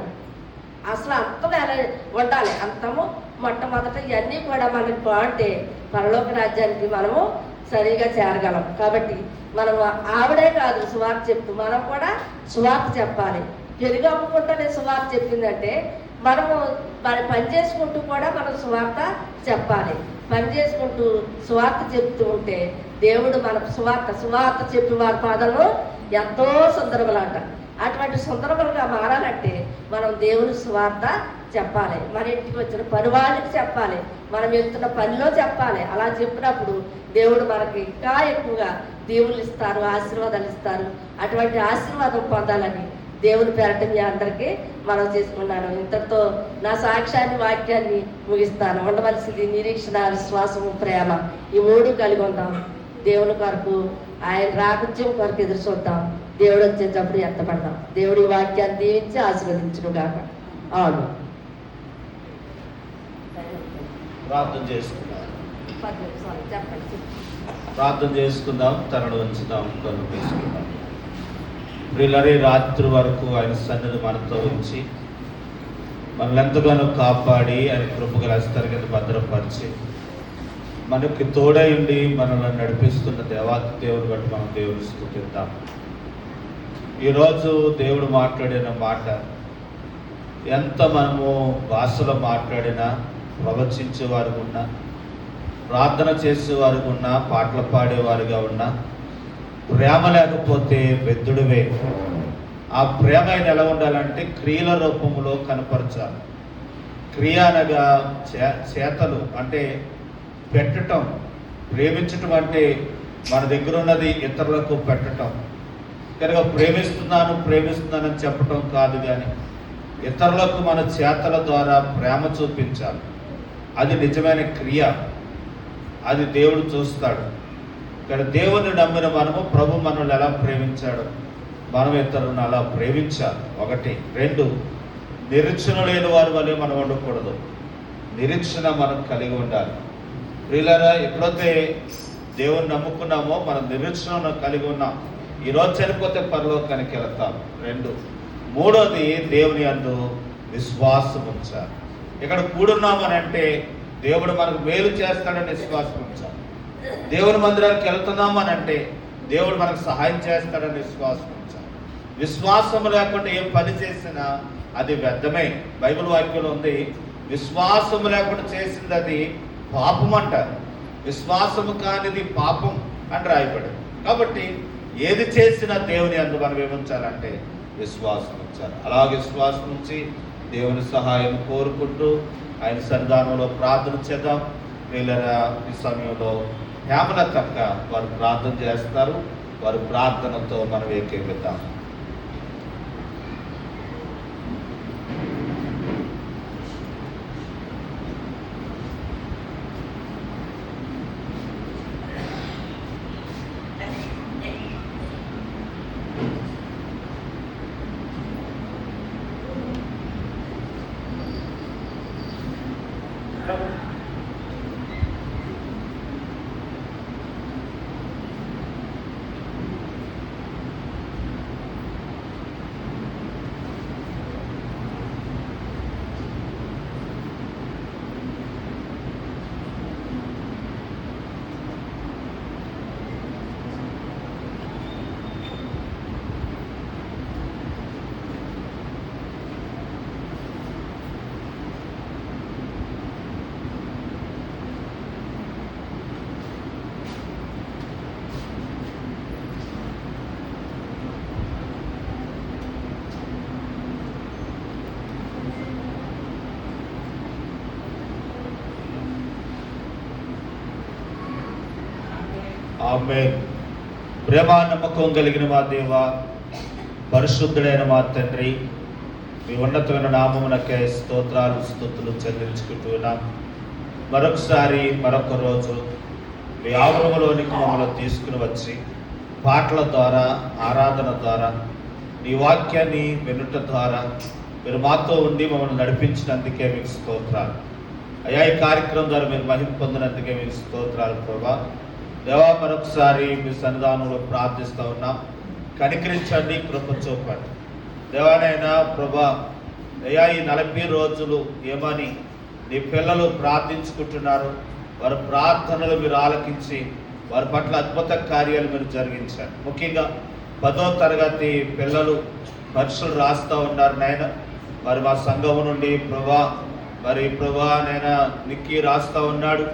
అసలు అంతం ఎలా ఉండాలి? అంతము మొట్టమొదట ఇవన్నీ కూడా మనకి బాగుంటే పరలోక రాజ్యానికి మనము సరిగా చేరగలం. కాబట్టి మనం ఆవిడే కాదు సువార్త చెప్తూ మనం కూడా సువార్త చెప్పాలి. పెరుగు అమ్ముకుంటూనే సువార్త చెప్పిందంటే మనము మన పని చేసుకుంటూ కూడా మనం సువార్త చెప్పాలి. పని చేసుకుంటూ సువార్త చెప్తూ ఉంటే దేవుడు మన సువార్త చెప్పి వారి పాదము ఎంతో సుందరములంట. అటువంటి సుందరములుగా మారాలంటే మనం దేవుని సువార్త చెప్పాలి. మన ఇంటికి వచ్చిన పని వాళ్ళకి చెప్పాలి. మనం వెళ్తున్న పనిలో చెప్పాలి. అలా చెప్పినప్పుడు దేవుడు మనకి ఇంకా ఎక్కువగా దేవుళ్ళు ఇస్తారు, ఆశీర్వాదాలు ఇస్తారు. అటువంటి ఆశీర్వాదం పొందాలని దేవుని పేరట మీ అందరికీ మనం చేసుకున్నాను. ఇంతటితో నా సాక్ష్యాన్ని వాక్యాన్ని ముగిస్తాను. ఉండవలసింది నిరీక్షణ, విశ్వాసము, ప్రేమ. ఈ మూడు కలిగి ఉందాం. దేవుని కొరకు, ఆయన రాకత్యం కొరకు ఎదురు చూద్దాం. దేవుడు వచ్చేటప్పుడు ఎత్తపడదాం. దేవుడి వాక్యాన్ని దీవించి ఆశీర్వదించును గాక. అవును. ప్రార్థన చేసుకుందాం. 10 నిమిషాలు చెప్పండి. ప్రార్థన చేసుకుందాం. తనను ఉంచుదాం. కళ్ళు తీసుకుందాం. ప్రియులరే, రాత్రి వరకు ఆయన సన్నిధి మనతో ఉంచి మనల్ని ఎంతగానో కాపాడి ఆయన కృపగల హస్తాల కింద భద్రపరిచి మనకి తోడై ఉండి మనల్ని నడిపిస్తున్న దేవాతి దేవుని బట్టి మనం దేవుని స్తుతిద్దాం. ఈరోజు దేవుడు మాట్లాడిన మాట ఎంత మనము భాషలో మాట్లాడినా, ప్రవచించేవారికి ఉన్నా, ప్రార్థన చేసేవారికి ఉన్నా, పాటలు పాడేవారిగా ఉన్నా, ప్రేమ లేకపోతే వెద్దుడివే. ఆ ప్రేమ ఎలా ఉండాలంటే క్రియల రూపంలో కనపరచాలి. క్రియ అనగా చేతలు అంటే పెట్టటం. ప్రేమించటం అంటే మన దగ్గర ఉన్నది ఇతరులకు పెట్టటం. కనుక ప్రేమిస్తున్నానని చెప్పటం కాదు, కానీ ఇతరులకు మన చేతల ద్వారా ప్రేమ చూపించాలి. అది నిజమైన క్రియ. అది దేవుడు చూస్తాడు. ఇక్కడ దేవుని నమ్మిన మనము ప్రభు మనల్ని ఎలా ప్రేమించాడు, మనం ఇతరులను అలా ప్రేమించాలి. 1. 2, నిరీక్షణ లేని వారి వల్లే మనం ఉండకూడదు. నిరీక్షణ మనం కలిగి ఉండాలి. ప్రియులారా, ఎప్పుడైతే దేవుని నమ్ముకున్నామో మనం నిరీక్షణ కలిగి ఉన్నాం. ఈరోజు చనిపోతే పరలోకానికి వెళతాం. 2. 3వది దేవుని యందు విశ్వాసం ఉంచాలి. ఇక్కడ కూడున్నామని అంటే దేవుడు మనకు మేలు చేస్తాడని విశ్వాసం ఉంచాలి. దేవుని మందిరానికి వెళ్తున్నామని అంటే దేవుడు మనకు సహాయం చేస్తాడని విశ్వాసం ఉంచాలి. విశ్వాసం లేకుండా ఏం పని చేసినా అది వ్యర్థమే. బైబిల్ వాక్యంలో ఉంది, విశ్వాసము లేకుండా చేసింది అది పాపం అంటారు. విశ్వాసము కానిది పాపం అని రాయబడింది. కాబట్టి ఏది చేసినా దేవుని అందు మనం ఏముంచాలంటే విశ్వాసం ఉంచాలి. అలాగే విశ్వాసం ఉంచి దేవుని సహాయం కోరుకుంటూ ఆయన సన్నిధానంలో ప్రార్థన చేద్దాం. వీళ్ళరా ఈ సమయంలో హేమలతక్క వారు ప్రార్థన చేస్తారు. వారి ప్రార్థనతో మనం ఏకీభవిద్దాం. ఆమేన్. ప్రేమ నమ్మకం కలిగిన మా దేవ, పరిశుద్ధుడైన మా తండ్రి, మీ ఉన్నతమైన నామమునకే స్తోత్రాలు స్తుతులు చెల్లించుకుంటున్నాం. మరొకసారి మరొక రోజు మీ ఆవరణలోనికి మమ్మల్ని తీసుకుని వచ్చి పాటల ద్వారా, ఆరాధన ద్వారా, నీ వాక్యాన్ని వినుట ద్వారా మీరు మాతో ఉండి మమ్మల్ని నడిపించినందుకే మీకు స్తోత్రాలు అయ్యా. ఈ కార్యక్రమం ద్వారా మీరు మహిమ పొందినందుకే మీకు స్తోత్రాలు ప్రభా. దేవా, మరొకసారి మీ సన్నిధానంలో ప్రార్థిస్తూ ఉన్నాం. కనికరించండి, కృప చూపండి దేవానైనా ప్రభా. అయ్యా, ఈ 40 రోజులు ఏమని నీ పిల్లలు ప్రార్థించుకుంటున్నారు, వారి ప్రార్థనలు మీరు ఆలకించి వారి పట్ల అద్భుత కార్యాలు మీరు జరిగించారు. ముఖ్యంగా 10వ తరగతి పిల్లలు పరీక్షలు రాస్తూ ఉన్నారు నాయన. మరి మా సంఘం నుండి ప్రభా, మరి ప్రభా నైనా నిక్కి రాస్తూ ఉన్నాడు.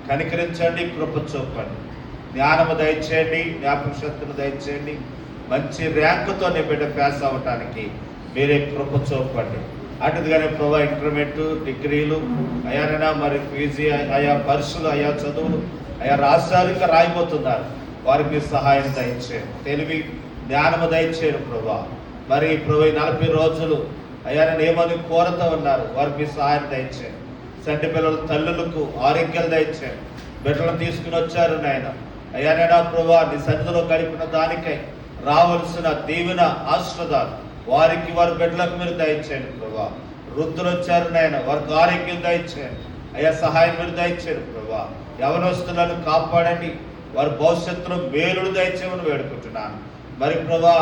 కనికరించండి, కృప చూపండి, జ్ఞానము దయచేయండి, జ్ఞాపక శక్తిని దయచేయండి. మంచి ర్యాంకుతో నీ బిడ్డ పాస్ అవ్వటానికి మీరే కృప చూపండి. అటుగానే ప్రభా ఇంటర్మీడియట్, డిగ్రీలు అయానైనా మరి పీజీ, ఆయా పరీక్షలు, ఆయా చదువులు, ఆయా రాష్ట్రాలు ఇంకా రాయిపోతున్నారు. వారికి మీరు సహాయం దయచేయండి, తెలివి జ్ఞానము దయచేయండి ప్రభా. మరి ప్రభు 40 రోజులు అయానైనా ఏమని కోరుతూ ఉన్నారు, వారికి మీరు సహాయం దయచేయండి. సంటి పిల్లల తల్లులకు ఆరోగ్యాలు దయచేయండి. బిడ్డలను తీసుకుని వచ్చారు నాయన. అయ్యానైనా ప్రభా, నీ సన్నిధిలో గడిపిన దానికై రావలసిన దీవెన ఆశీర్వాదాలు వారికి, వారి బిడ్డలకు మీరు దయచేయండి ప్రభా. వృద్ధులు వచ్చారు నాయన, వారికి ఆరోగ్యం దయచేయండి అయ్యా. సహాయం మీరు దయచేయండి ప్రభా. యవనస్తులను కాపాడండి, వారి భవిష్యత్తులో మేలుడు దయచేయమని వేడుకుంటున్నాను. మరి ప్రభా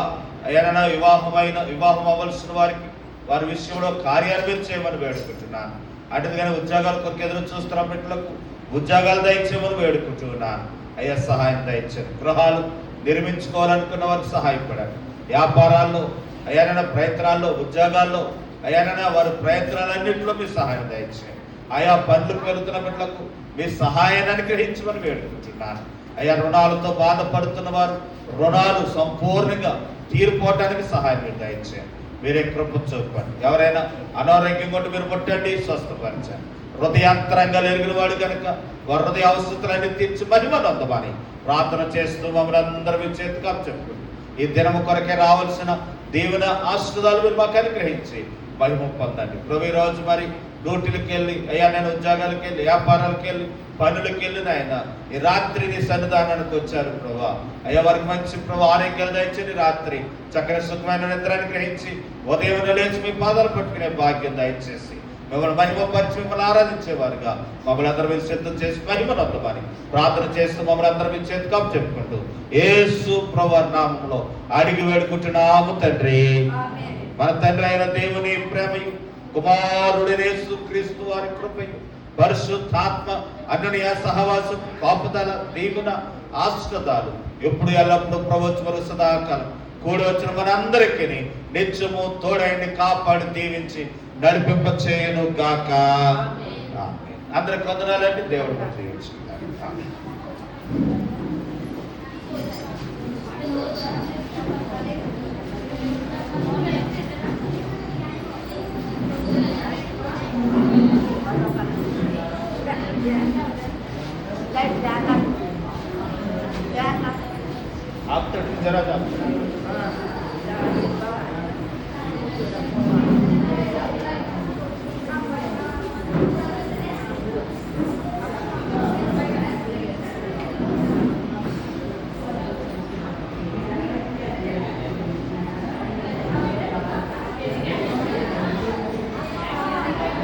అయ్యానైనా వివాహం అవ్వాల్సిన వారికి వారి విషయంలో కార్యాలు మీరు చేయమని వేడుకుంటున్నాను. అటుగానే ఉద్యోగాల కొరకు ఎదురు చూస్తున్న బిడ్డలకు ఉద్యోగాలు దయచేయమని వేడుకుంటున్నాను అయ్యా. సహాయం దయచేయండి. గృహాలు నిర్మించుకోవాలనుకున్న వారికి సహాయపడండి. వ్యాపారాల్లో అయ్యానైనా ప్రయత్నాల్లో, ఉద్యోగాల్లో అయ్యానైనా వారి ప్రయత్నాలన్నింటిలో మీ సహాయం దయచేయండి. ఆయా పనులకు వెళుతున్న బిడ్డలకు మీ సహాయాన్ని అనుగ్రహించమని వేడుకుంటున్నాను అయ్యా. రుణాలతో బాధపడుతున్న వారు రుణాలు సంపూర్ణంగా తీరిపోవటానికి సహాయం మీరు దయచేయండి. మీరే కృప చూపండి. ఎవరైనా అనారోగ్యం కొట్టి మీరు ముట్టండి, స్వస్థపరచండి. హృదయాంతరంగాలు ఎరిగిన వాడు కనుక వారి హృదయ అవసరాలన్నీ తీర్చి మహిమను అందమని ప్రార్థన చేస్తూ మమ్మల్ని అందరూ మీ చేతిగా చెప్పుకుంటూ ఈ దినము కొరకే రావాల్సిన దీవెన ఆశీర్వాదాలు మీరు మాకు అనుగ్రహించి మహిమ పొందండి ప్రభు. ఈ రోజు మరి డ్యూటీలకు వెళ్ళి అయ్యా, నేను ఉద్యోగాలకు వెళ్ళి, వ్యాపారాలకు వెళ్ళి, పనులకు వెళ్ళి నాయన ఈ రాత్రి నీ సన్నిధానానికి వచ్చారు ప్రభా. అయ్యా, వారికి మంచి ప్రభు ఆరోగ్యాలు దయచేయండి. రాత్రి చక్కని సుఖమైన నిద్రని గ్రహించి ఉదయం లేచి మీ పాదాలు పట్టుకునే భాగ్యం దయచేసి మిమ్మల్ని మహిమపరిచి మిమ్మల్ని ఆరాధించేవారుగా మమ్మల్ని అందరూ మీరు సిద్ధం చేసి మహిమనొద్దమని ప్రార్థన చేస్తూ మమ్మల్ని అందరూ మీరు చేతిగా చెప్పుకుంటూ యేసు ప్రభువు నామములో అడిగి వేడుకుంటున్నాము తండ్రి. మన తండ్రి అయిన దేవుని ప్రేమయు, కుమారుడైన యేసు క్రీస్తు వారి కృపయు, పరిశుద్ధాత్మ అన్యోన్య సహవాసం, కాపుదల, దీవెన, ఆశీర్వాదాలు ఎప్పుడు ఎల్లప్పుడూ ప్రభుత్వ సదాకాలం కూడి వచ్చిన మనందరికీ నిత్యము తోడైండి కాపాడి దీవించి నడిపింప చేయను గాక. ఆమేన్. అందరికి వందనాలండి. దేవుడు దీవించుకుంటారు. ఆమేన్. आप तक जरा जा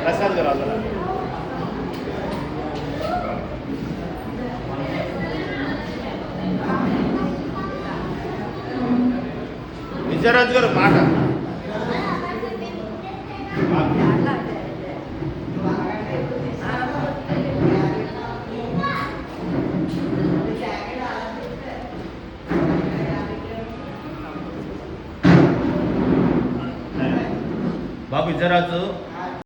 प्रसाद करा जरा విజయరాజు గారు మాట బాబు విజయరాజు